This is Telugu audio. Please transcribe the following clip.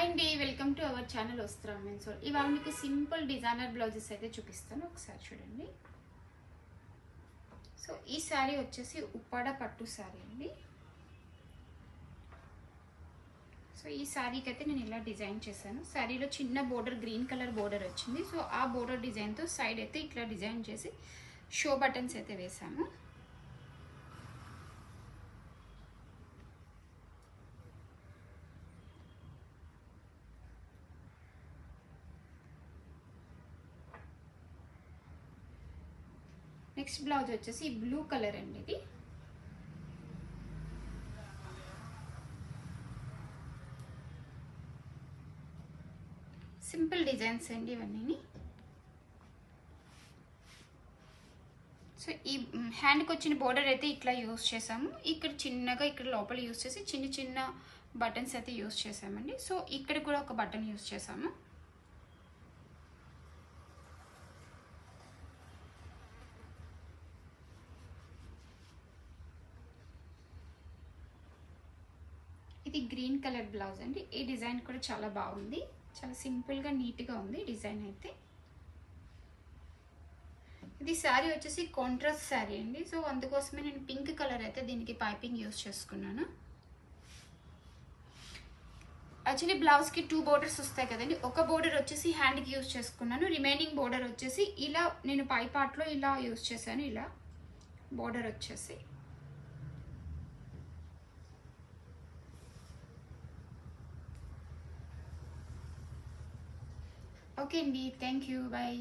హాయ్ అండి, welcome to our channel Vastra men's world. ఇవాళ మీకు సింపుల్ డిజైనర్ బ్లౌజెస్ అయితే చూపిస్తాను, ఒకసారి చూడండి. సో ఈ శారీ వచ్చేసి ఉప్పాడ పట్టు శారీ అండి. సో ఈ శారీకి అయితే నేను ఇలా డిజైన్ చేశాను. శారీలో చిన్న బోర్డర్, గ్రీన్ కలర్ బోర్డర్ వచ్చింది. సో ఆ బోర్డర్ డిజైన్తో సైడ్ అయితే ఇట్లా డిజైన్ చేసి షో బటన్స్ అయితే వేసాము. నెక్స్ట్ బ్లౌజ్ వచ్చేసి బ్లూ కలర్ అండి. ఇది సింపుల్ డిజైన్స్ అండి ఇవన్నీ. సో ఈ హ్యాండ్కి వచ్చిన బోర్డర్ అయితే ఇట్లా యూస్ చేసాము. ఇక్కడ చిన్నగా ఇక్కడ లోపల యూస్ చేసి చిన్న చిన్న బటన్స్ అయితే యూస్ చేసామండి. సో ఇక్కడ కూడా ఒక బటన్ యూస్ చేసాము. ఇది గ్రీన్ కలర్ బ్లౌజ్ అండి. ఈ డిజైన్ కూడా చాలా బాగుంది, చాలా సింపుల్గా నీట్గా ఉంది డిజైన్ అయితే. ఇది శారీ వచ్చేసి కాంట్రాస్ట్ శారీ అండి. సో అందుకోసమే నేను పింక్ కలర్ అయితే దీనికి పైపింగ్ యూస్ చేసుకున్నాను. యాక్చువల్లీ బ్లౌజ్కి 2 బోర్డర్స్ వస్తాయి కదండి. ఒక బోర్డర్ వచ్చేసి హ్యాండ్కి యూస్ చేసుకున్నాను, రిమైనింగ్ బోర్డర్ వచ్చేసి ఇలా నేను పై పార్ట్లో ఇలా యూస్ చేశాను. ఇలా బోర్డర్ వచ్చేసి ఓకే అండి, థ్యాంక్ యూ, బాయ్.